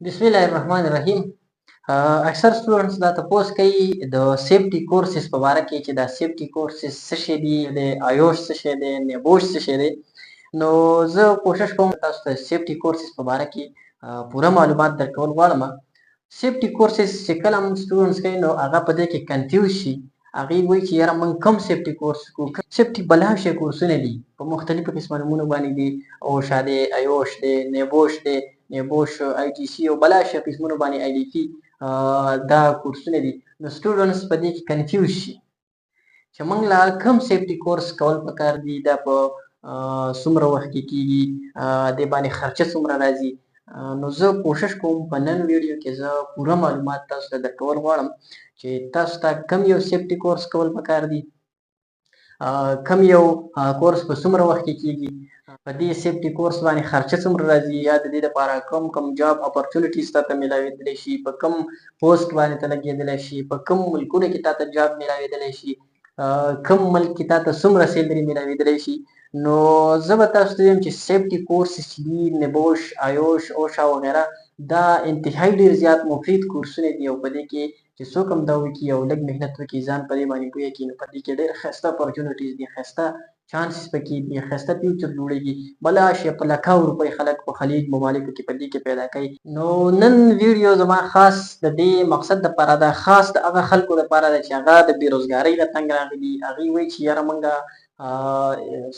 بسم الله الرحمن الرحیم. اکثر سټوډنټس دا تاسو کوي د سیفټي کورسز په اړه کې چې دا سیفټي کورسز څه شي دي، د آیوش څه شي دي، نیبوش څه شي دي. نو زه کوشش کوم تاسو ته سیفټي کورسز په اړه کې پوره معلومات درکول غواړم. سیفټي کورسز چې کله هم سټوډنټس کوي نو هغه په دې کې کنفیوز شي. هغه وایي چې یاره موږ کوم سیفټي کورس کوو. سیفټي بلا شي کورسونه دي په مختلفو قسمه نومونو باندې دي، اوشا دی، آیوش دی، نیبوش دی، NEBOSH IGC او بلا شي قسمونو باندې IDP دا کورسونه دي. نو سټوډنټس په دې کې کنفیوز شي چې موږ لا کوم سیفټي کورس کول پکار دي، دا په څومره وخت کې کیږي، د باندې خرچه څومره راځي. نو زه کوشش کوم په نن ویډیو کې زه پوره معلومات تاسو ته درکول غواړم چې تاسو ته کوم یو سیفټي کورس کول پکار دي، کم یو کورس په څومره وخت کې کیږي، په دې سیفټي کورس باندې خرچه څومره راځي، یا د دې لپاره کوم جاب اپورچونټیز تاته ملاوېدلی شي، په کوم پوسټ باندې ته لګېدلی شي، په کوم ملکونو کې تاته جاب ملاوېدلی شي، کوم ملک کې تاته څومره سیلري ملاوېدلی شي. نو زه به تاسو ته وایم چې سیفټي کورسز چې دي، نبوش، آیوش، اوشا وغیره، دا انتهایی ډېر زیات مفید کورسونه دي او په دې کې چې څوک هم دا وکړي او لږ محنت وکړي، ځان په دې باندې پوه کړي، نو په دې کې ډېر ښایسته اپورچونټیز دي، ښایسته چانسز پکې دي، ښایسته فیوچر جوړېږي. بلا شي په لکاو روپۍ خلک په خلیج ممالکو کې په دې کې پیدا کوي. نو نن ویډیو زما خاص د دې مقصد دپاره ده، خاص د هغه خلکو دپاره ده چې هغه د بېروزګارۍ نه تنګ راغلي. هغوی وایي چې یاره موږ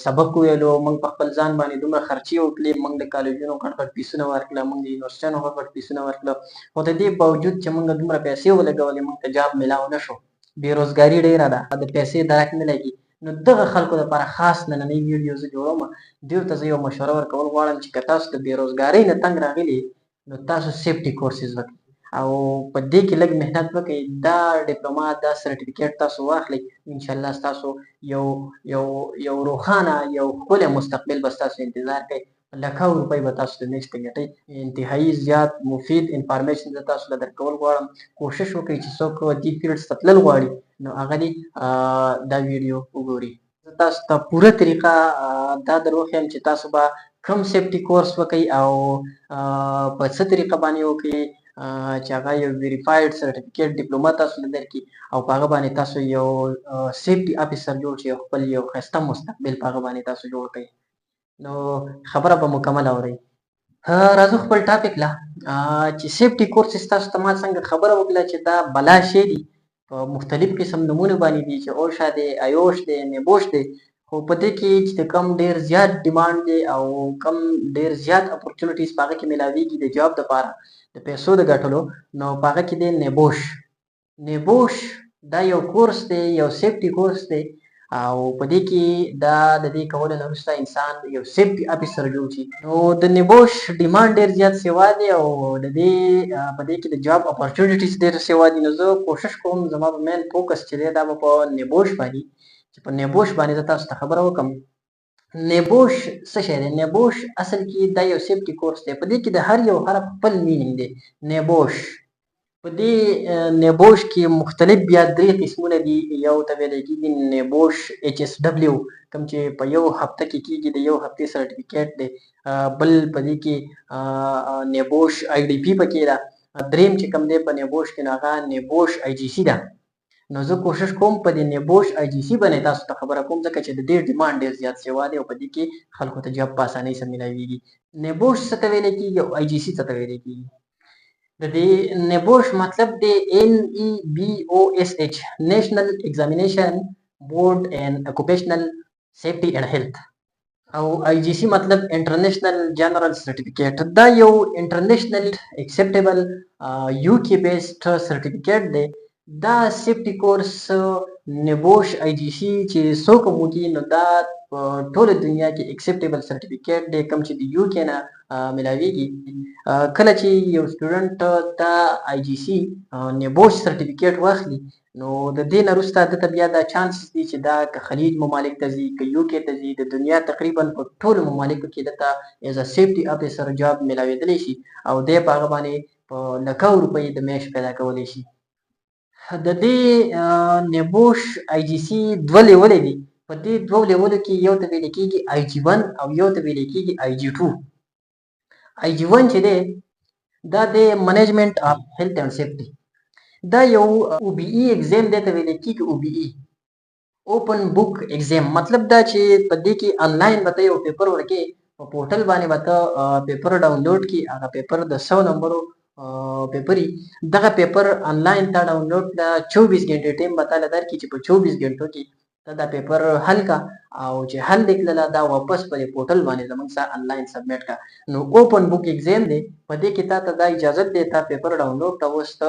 سبق ویلو، موږ په خپل ځان باندې دومره خرچې وکړلې، موږ د کالجونو غټ غټ فیسونه ورکړه، موږ د یونیورسټیانو غټ غټ فیسونه ورکړه، خو د دې باوجود چې موږ دومره پیسې ولګولې موږ ته جاب میلاو نه شو. بېروزګاري ډېره ده، د پیسې درک نه لګي. نو دغه خلکو لپاره خاص نننۍ ویډیو زه جوړوم. دوی ته زه یو مشوره ورکول غواړم چې که تاسو د بېروزګارۍ نه تنګ راغلي نو تاسو سیفټي کورسز وکړئ او په دې کې لږ محنت وکړئ. دا ډیپلوما، دا سرټیفیکیټ تاسو واخلئ، انشاءالله ستاسو یو روښانه، یو ښکلی مستقبل به ستاسو انتظار کوي. لکاو روپۍ به تاسو ته میاشت ته ګټئ. انتهایی زیات مفید انفارمیشن زه تاسو له درکول غواړم. کوشش وکړئ چې څوک دې فیلډس ته تلل غواړي نو هغه دې دا ویډیو وګوري. زه تاسو ته پوره طریقه دا در وښیم چې تاسو به کوم سیفټي کورس وکړئ او په څه طریقه باندې وکړئ چې هغه یو ویریفاید سرټیفیکیټ ډیپلوما تاسو له درکړي او په هغه باندې تاسو یو سیفټي آفیسر جوړ شئ او خپل یو ښایسته مستقبل په هغه باندې تاسو جوړ کړئ. نو خبره به مکمل اورئ. راځو خپل ټاپک له چې سیفټي کورسز تاسو ته ما څنګه خبره وکړه چې دا بلا شی دي، په مختلف قسم نومونو باندې دي چې اوشا دی، آیوش دی، نیبوش دی، خو په دې کې چې کم ډېر زیات ډیمانډ دی او کم ډېر زیات اپورچونټیز په هغه کې میلاویږي د جاب دپاره، د پیسو د ګټلو، نو په هغه کې دی نیبوش. نیبوش دا یو کورس دی، یو سیفټي کورس دی او په دې کې دا د دې کولو نه وروسته انسان یو سیفټي آفیسر جوړ شي. نو د نیبوش ډیمانډ ډېر زیات سیوا دی او د دې په دې کې د جاب اپورچونټیز ډېر سیوا دي. نو زه کوشش کوم زما په مین فوکس چې دی دا به په نیبوش باندې، چې په نیبوش باندې زه تاسو ته خبره وکړم. نیبوش څه شی دی؟ نیبوش اصل کې دا یو سیفټي کورس دی. په دې کې د هر یو حرف خپل مینینګ دی. نیبوش په دې نیبوش کې مختلف بیا درې قسمونه دي. یو ته ویلی کېږي نیبوش HSW، کوم چې په یو هفته کې کېږي، د یو هفتې سرټیفیکیټ دی. بل په دې کې نیبوش IDP پکې ده. دریم چې کوم دی په نیبوش کې نو هغه نیبوش IGC ده. نو زه کوشش کوم په دې نیبوش IGC باندې تاسو ته خبره کوم ځکه چې د دې ډیمانډ ډېر زیات سیوا دی او په دې کې خلکو ته جاب په اسانۍ سره میلاویږي. نیبوش څه ته ویلی کېږي او IGC څه ته ویلی کېږي؟ د دې نیبوش مطلب دی NEBOSH، نیشنل ایگزامینیشن بورډ اینڈ اکوپیشنل سیفټي اینڈ هیلث، او IGC مطلب انټرنیشنل جنرال سرټیفیکیټ. دا یو انټرنیشنل ایکسپټیبل UK بیسډ سرټیفیکیټ دی. دا سیفټي کورس نیبوش IGC چې څوک هم وکړي نو دا په ټوله دنیا کې ایکسپټیبل سرټیفیکیټ دی کوم چې د UK نه میلاویږي. کله چې یو سټوډنټ دا IGC نیبوش سرټیفیکیټ واخلي نو د دې نه وروسته دته بیا دا چانسز دي چې دا که خلیج ممالک ته ځي، که UK ته ځي، د دنیا تقریبا په ټولو ممالکو کې دته ایز ا سیفټي آفیسر جاب میلاوېدلی شي او دی په هغه باندې په لکاو روپۍ د میاشت پیدا کولی شي. د دې نیبوش IGC دوه لیولې دي. په دې دوو لیولو کې یو ته ویلی کېږي IG1 او یو ته ویلی کېږي IG2. IG1 چې دی دا د منیجمنت اف هیلث اینڈ سیفټي. دا یو او بي ای ایگزام دی ته ویل کېږي. او بي ای اوپن بک ایگزام مطلب دا چې په دې کې آنلاین به ته یو پیپر ورکې، په پورټل باندې به ته پیپر ډاونلوډ کړي. هغه پیپر د 100 نمبرو پیپر دغه پیپر آنلاین تا ډاونلوډ کړه، 24 غنټې ټایم به تعالی درکړي چې په 24 غنټو کې ته دا پیپر حل کا، او چې حل دې کړله دا واپس په پورټل باندې زموږ سره آنلاین سبمیټ کا. نو اوپن بک ایگزام دی، په دې کې تا ته دا اجازه دی تا پیپر ډاونلوډ ته اوس ته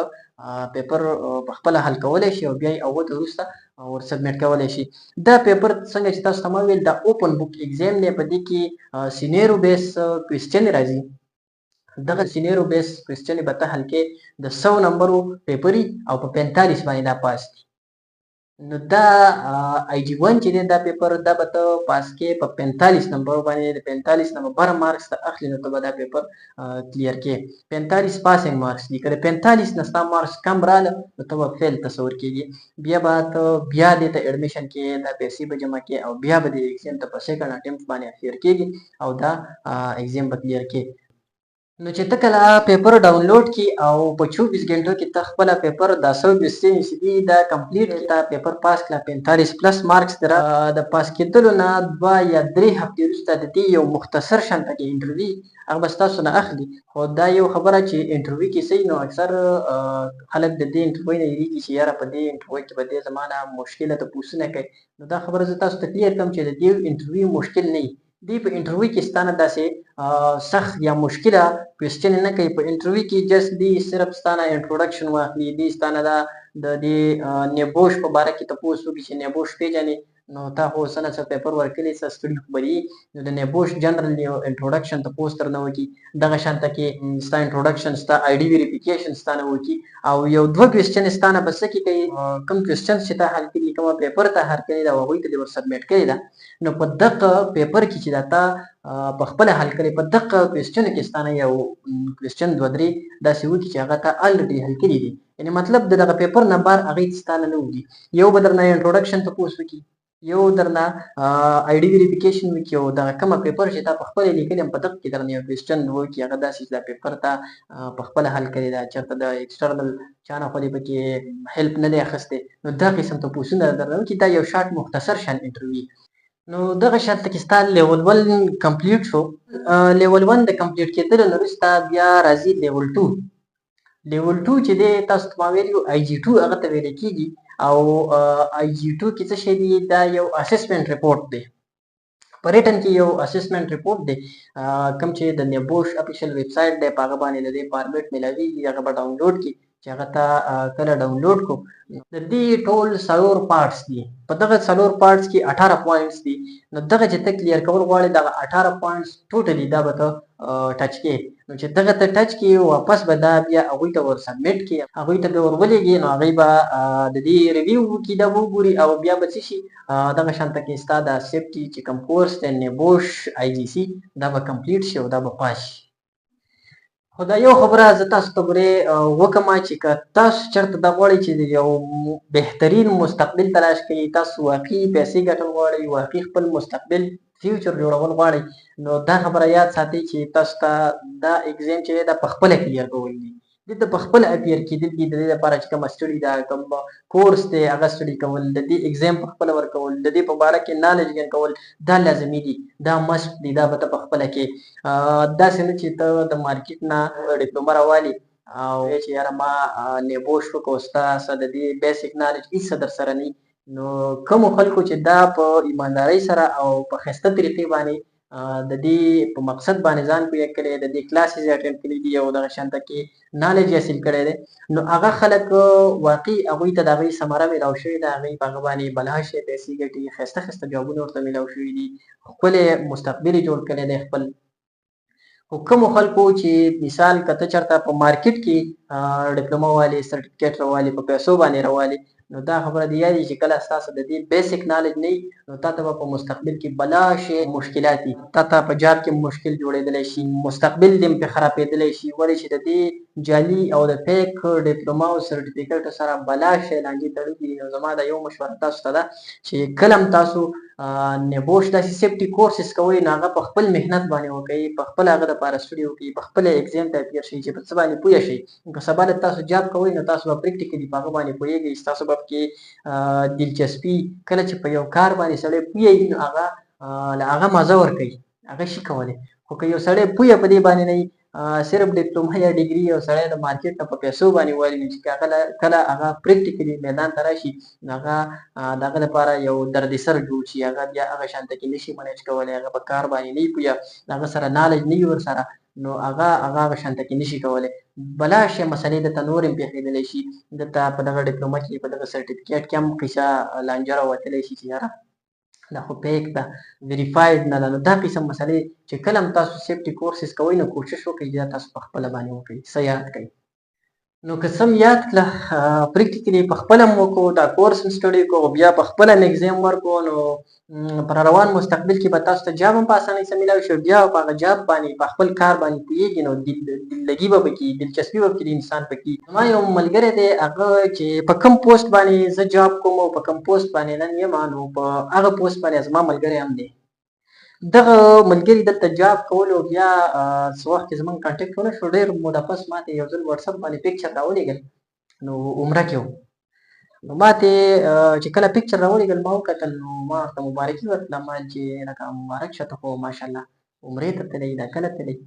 پیپر په خپل حل کولی شي او بیا یې اوته وروسته ور سبمیټ کولی شي. دا پیپر څنګه چې تاسو ته ما ویل دا اوپن بک ایگزام دی، په دې کې سینیرو بیس کوېسچن راځي. دغه سینیرو بیس کوېسچن به ته حل کې د 100 نمبرو پیپر او په 45 باندې دا پاس دي. نو دا آی جی 1 چې دی دا پیپر دا به ته پاس کې په 45 نمبر باندې، د 45 نمبر مارکس ته اخلي نو ته به دا پیپر کلیر کې. 45 پاسینګ مارکس دي، که د 45 نه ستا مارکس کم رااله نو ته به فیل تصور کېږي. بیا به ته بیا دې ته ایډمیشن کې دا پیسې به جمع کې او بیا به د ایگزام ته په سیکنډ اټمپټ باندې اپیر کېږي او دا ایگزام به کلیر کې. نو چې ته کله پیپر ډاونلوډ کی او په 24 غنټو کې ته خپل پیپر د 120% دا کمپلیټ کی، تا پیپر پاس کړه 45 پلس مارکس درا د پاس کېدلو نه 2 یا 3 هفتې وروسته د دې یو مختصر شانته کې انټرویو هغه به ستاسو نه اخلي. خو دا یو خبره چې انټرویو کې صحیح نو اکثر خلک د دې انټرویو نه یریږي چې یاره په دې انټرویو کې به دې زمانه مشکله ته پوښتنه کوي. نو دا خبره زه تاسو ته کلیر کوم چې د دې انټرویو مشکل نه وي. دی په انټرویو کې ستانه داسې سخت یا مشکله کوېسچن نه کوي. په انټرویو کې جست دی صرف ستانه انټروډکشن واخلي، دی ستانه دا د دې نیبوش په باره کې تپوس وکړي چې نیبوش پیژنې، نو تا خو څه نه څه پیپر ورکړي څه ستړي خو به یي. نو د نیبوش جنرل یو انټروډکشن تپوس درنه وکړي، دغه شانته کې ستا انټروډکشن ستا آی ډي ویریفیکیشن ستانه وکړي او یو دوه کوېسچن ستانه به څه کې کوي، کوم کوېسچن چې تا حل کړي کومه پیپر ته حل کړي دا هغوی ته دې ور سبمیټ کړي ده. نو په دغه پیپر کې چې دا تا په خپله حل کړي په دغه کوېسچنو کې ستانه یو کوېسچن 2-3 داسې وکړي چې هغه تا الریډي حل کړي دي. یعنې مطلب د دغه پیپر نه بار هغې ستانه نه وځي. یو به درنه انټروډکشن تپوس وکړي، یو درنه آی ډي ویریفیکیشن وکړي او دغه کومه پیپر چې تا په خپله لیکلي په دغه کې درنه یو کوېسچن وکړي هغه داسې چې دا پیپر تا په خپله حل کړی ده، چېرته د ایکسټرنل چا نه خو دې پکې هیلپ نه دی اخیستی. نو دا قسم تپوسونه درنه وکړي. دا یو شارټ مختصر شان انټرویو. نو دغه شانته کې ستا لیول 1 کمپلیټ شو. لیول 1 د کمپلیټ کېدلو نه وروسته بیا راځي لیول 2. لیول 2 چې دی تاسو ته ما ویلي آی جي 2 هغه ته ویل کېږي او آی جي 2 کې څه شی دی، دا یو اسسمنټ ریپورټ دی. په ریټن کې یو اسسمنټ ریپورټ دی کوم چې د نیبوش افیشل ویب سایټ دی په هغه باندې د دې فارمیټ میلاویږي، هغه به ډاونلوډ کړي. چې هغه ته کله ډاونلوډ کړو د دې ټول 4 پارټس دي. په دغه 4 پارټس کې 18 پوینټس دي. نو دغه چې ته کلیر کول غواړې دغه 18 پوینټس ټوټلی دا به ته ټچ کې. نو چې دغه ته ټچ کې واپس به دا بیا هغوی ته ور سبمیټ کې، هغوی ته به ور ولېږي. نو هغوی به د دې ریویو وکړي، دا به وګوري او بیا به څه شي دغه شانته کې ستا د سیفټي چې کوم کورس دی نیبوش آی جي سي دا به کمپلیټ شي او دا به پاس شي. خو دا یو خبره زه تاسو ته ګورې وکړم چې که تاسو چېرته دا غواړئ چې یو بهترین مستقبل تلاش کړئ، تاسو واقعي پیسې ګټل غواړئ، واقعي خپل مستقبل فیوچر جوړول غواړئ، نو دا خبره یاد ساتئ چې تاسو ته دا ایگزام چې دی دا په خپله کلیر کول دي. دې ته په خپله اپیر کېدل دي. د دې لپاره چې کومه سټډي ده، کوم کورس دی هغه سټډي کول، د دې ایگزام په خپله ورکول، د دې په باره کې نالج ګین کول دا لازمي دي، دا مسټ دي. دا به ته په خپله کې داسې نه چې ته د مارکیټ نه ډپلومه راوالي او چې یاره ما نیبوش وکړو ستا څه د دې بیسک نالج هېڅ څه در سره نه. نو کومو خلکو چې دا په ایماندارۍ سره او په ښایسته طریقې باندې د دې په مقصد باندې ځان پوه کړی، د دې کلاسز اټینډ کړي دي او دغه شانته کې نالج حاصل کړی دی، نو هغه خلک واقعي هغوی ته د هغوی ثمره میلاو شوې ده. هغوی په هغه باندې بلا شی پیسې ګټي، ښایسته ښایسته جابونه ورته میلاو شوي دي، ښکلی مستقبل یې جوړ کړی دی خپل. خو کومو خلکو چې مثال که ته چېرته په مارکیټ کې ډپلومه والې، سرټیفکیټ راوالې، په پیسو باندې راوالې، نو دا خبره دې یاد وي چې کله ستاسو د دې بیسک نالج نه وي نو تا ته به په مستقبل کې بلا شی مشکلات وي. تا ته په جاب کې مشکل جوړېدلی شي، مستقبل دې پرې خرابېدلی شي، ولې چې د دې جعلي او د فیک ډیپلوما او سرټیفیکټ سره بلا شی لاندې تړلي دي. نو زما دا یو مشوره تاسو ته ده چې کله هم تاسو نبوش داسې سیفټي کورسز کوئ نو هغه په خپل محنت باندې وکړئ، په خپل هغه دپاره سټډي وکړئ، په خپل اکزام ته اپیر شئ چې په څه باندې پوه شئ. که سبا له تاسو جاب کوئ نو تاسو به پریکټیکلي په هغه باندې پوهېږئ، ستاسو به پکې دلچسپي کله چې په یو کار باندې سړی پوهېږي نو هغه له هغه مزه ورکوي، هغه شي کولی. خو که یو سړی پوهه په دې باندې نه وي، صرف ډیپلوما یا ډیګري یو سړی د مارکیټ نه په پیسو باندې والي چې کله هغه پریکټیکلي میدان ته راشي نو هغه د هغه لپاره یو دردسر جوړ شي، هغه بیا هغه شانته کې نشي منیج کولی، هغه په کار باندې نه وي پوهه، هغه سره نالج نه وي ورسره، نو هغه شانته کې نشي کولی. بلا شی مسلې دته نورې هم پېښېدلی شي، دته په دغه ډیپلوما کې په دغه سرټیفیکیټ کې هم قصه لانجه راوتلی شي چې یاره دا خو فیک ده، ویریفاید نه ده. نو دا قسم مسلې چې کله هم تاسو سیفټي کورسز کوئ نو کوشش وکړئ چې دا تاسو په خپله باندې وکړئ، څه یاد کړئ. نو که څه یاد کړه پریکټیکلي په خپله هم وکړو، دا کورس هم سټډي کړو، بیا په خپله هم اکزام ورکړو، نو پر روان مستقبل کې به تاسو ته جاب هم په اسانۍ سره میلاوي شي، بیا په هغه جاب باندې په خپل کار باندې پوهېږي نو دلګي به پکې دلچسپي به پکې د انسان پکې. زما یو ملګری دی هغه چې په کوم پوسټ باندې زه جاب کوم او په کوم پوسټ باندې نن یم نو په هغه پوسټ باندې زما ملګری هم دی. دغه ملګري دلته جاب کولو بیا څه وخت کې زموږ کانټیکټ ونه شو، ډېر موده پس ماته یو ځل وټساپ باندې پکچر راولېږل، نو عمره کې و. نو ماته چې کله پکچر راولېږل ما وکتل نو ما ورته مبارکي ورکړه، ما چې لکه مبارک شه ته خو ماشاءالله عمرې ته تللی دا کله تللی؟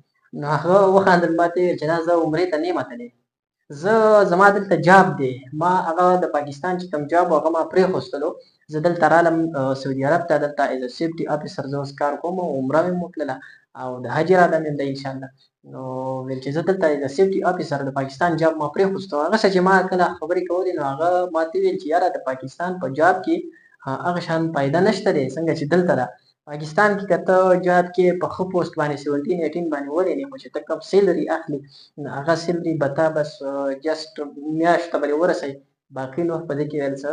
نو هغه وخندل، ما ته ویل چې نه زه عمرې ته نه یم تللی، زما دلته جاب دی. ما هغه د پاکستان چې کوم جاب و هغه ما پرېښودلو، زه دلته رالم سعودي عرب ته، دلته ایز ا سیفټي افیسر زه اوس کار کوم او عمره مې وکړله او د حج اراده مې هم ده انشاءالله. نو ویل چې زه دلته ایز ا سیفټي افیسر د پاکستان جاب ما پرېښوستو. هغه څه چې ما کله خبرې کولې نو هغه ما ته ویل چې یاره د پاکستان په جاب کې هغه شان فایده نشته دی څنګه چې دلته ده. پاکستان کې که ته جاب کې په ښه پوسټ باندې 17-18 باندې ولې خو چې ته کوم سیلري اخلي هغه سیلري به تا بس جسټ میاشت ته به ورسوي، باقي نور په دې کې ویل څه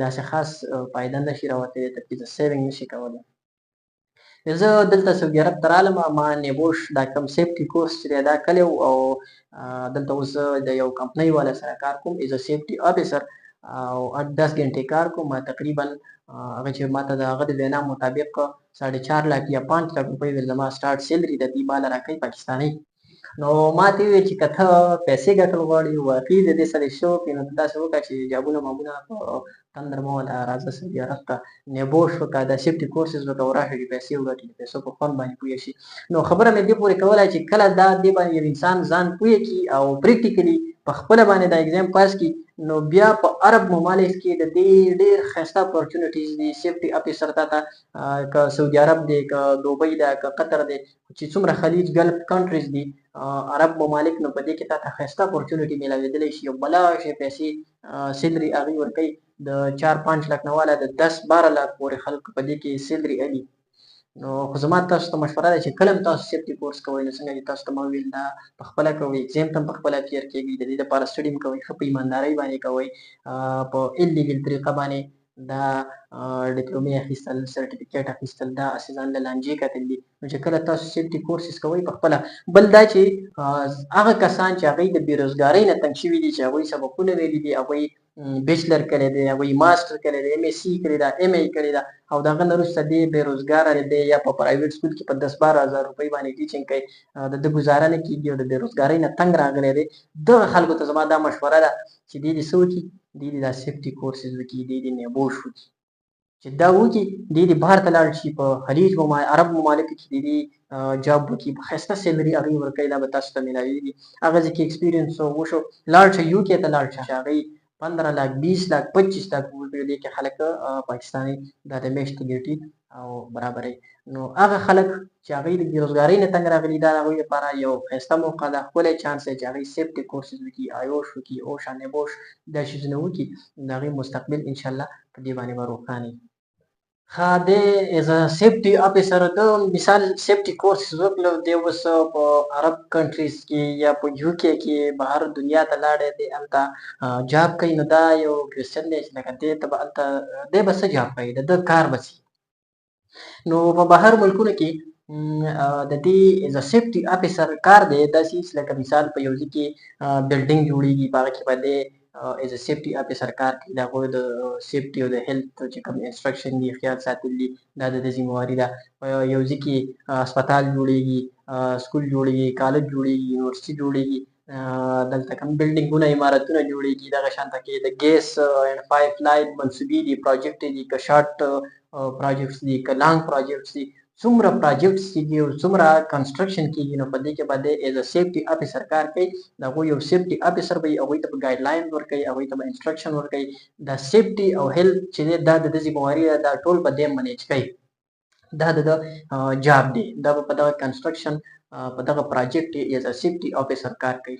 داسې خاص فایده نشي راوتلی، ته پکې سیوینګ نشي کولی. زه دلته سعودي عرب ته رالم، ما نیبوش دا کوم سیفټي کورس چې دی دا کلی و او دلته اوس زه د یو کمپنۍ والا سره کار کوم ایز ا سیفټي افیسر او 10 ګنټې کار کوم. تقریبا هغه چې ماته د هغه د وینا مطابق 4.5 लाख یا 5 लाख روپۍ زما سټارټ سیلري د دې بالا راکوي پاکستاني. نو ما ته وویل چې که ته پیسې ګټل غواړې واقعي د دې سره شوق وي نو ته داسې وکړه چې جابونه مابونه په تندر مه وهه، راځه سعودي عرب ته نیبوش وکړه، دا سیفټي کورسز وکړه او راشه چې پیسې وګټې، د پیسو په خوند باندې پوه شي. نو خبره مې دې پورې کولی چې کله دا دې باندې یو انسان ځان پوه کړي او پریکټیکلي په خپله باندې دا اکزام پاس کړي نو بیا په عرب ممالک کې د دې ډېر ښایسته اپورچونیټیز دي. سیفټي افیسر ته که سعودي عرب دی، که دوبۍ ده، که قطر دی، چې څومره خلیج ګلف کنټریز دي عرب ممالک، نو په دې کې تاته ښایسته اپورچونیټي میلاوېدلی شي او بلا شی پیسې سیلري هغوی ورکوي. د 4-5 लाख نه والا د 10-12 लाख پورې خلک په دې کې سیلري اخلي. نو خو زما تاسو ته مشوره ده چې کله هم تاسو سیفټي کورس کوئ نو څنګه چې تاسو ته ما وویل دا په خپله کوئ، اکزام ته هم په خپله اپیر کېږئ، د دې دپاره سټډي هم کوئ، ښه په ایماندارۍ باندې کوئ، په انلیګل طریقه باندې دا ډیپلومې اخیستل، سرټیفیکیټ اخیستل دا هسې ځان له لانجې کتل دي. نو چې کله تاسو سیفټي کورسز کوئ په خپله. بل دا چې هغه کسان چې هغوی د بېروزګارۍ نه تنګ شوي دي، چې هغوی سبقونه ویلي دي، هغوی بیچلر کړی دی، هغوی ماسټر کړی دی، ایم ایس سی کړې ده، ایم ای کړې ده او د هغه نه وروسته دی بېروزګاره دی یا په پرایویټ سکول کې په 10-12 هزار روپۍ باندې ټیچینګ کوي، د ده ګزاره نه کېږي او د بېروزګارۍ نه تنګ راغلی دی. دغه خلکو ته زما دا مشوره ده چې دوی دې څه وکړي، دوی دې دا سیفټي کورسز وکړي، دوی دې نیبوش وکړي. چې دا وکړي دوی دې بهر ته لاړ شي، په خلیج عرب ممالکو کې دوی جاب وکړي، په ښایسته سیلري هغوی ورکوي، دا به تاسو ته میلاوېږي. هغه ځای کې ایکسپیرینس وشو، لاړ شه یو کې ته لاړ شه، هغوی 15 लाख 20 लाख 25 लाख دې کې خلک پاکستاني دا د میاشتې ګټي او برابرۍ. نو هغه خلک چې هغوی د بېروزګارۍ نه تنګ راغلي دا د هغوی لپاره یو ښایسته موقع ده، ښکلی چانس دی چې هغوی سیفټي کورسز وکړي، آیوش وکړي، اوشا نیبوش دا شیزونه وکړي، د هغوی مستقبل انشاءالله په دې باندې به روښانه وي. ښه دی ایز ا سیفټي افیسر د مثال سیفټي کورسز وکړو، دی اوس په عرب کنټریز کې یا په یو کې بهر دنیا ته لاړی دی، هلته جاب کوي. نو دا یو کوېسچن دی چې لکه دې ته به هلته دی به څه جاب کوي، د ده کار به څه. نو په بهر ملکونو کې د دې ایز ا سیفټي افیسر کار دی داسې لکه مثال په یو ځای کې بلډینګ جوړیږي په هغه کې باندې ایز ا سیفټي افیسر کار کوي د هغوی د سیفټي او د هیلث چې کوم انسټرکشن دي خیال ساتل دي دا د ده ذمواري ده. په یو ځای کې هسپتال جوړیږي سکول جوړیږي کالج جوړیږي یونیورسټي جوړیږي دلته کوم بلډینګونه عمارتونه جوړیږي دغه شانته کې د ګیس اینډ پایپ لاین منصوبې دي پروجیکټ دي که شارټ پروجیکټس دي که لانګ پروجیکټس دي څومره پروجیکټس دي او څومره کنسټرکشن کیږي نو په دې کې باندې ایز ا سیفټي افیسر کار کوي د هغوی یو سیفټي افیسر به هغوی ته به ګایډ لاین ورکوي هغوی ته به انسټرکشن ورکوي د سیفټي او هیلث چې دی دا د ده ذمواري ده دا ټول به دی منیج کوي دا د جاب دی دا به په دغه کنسټرکشن په دغه پروجیکټ کې ایز ا سیفټي افیسر کار کوي.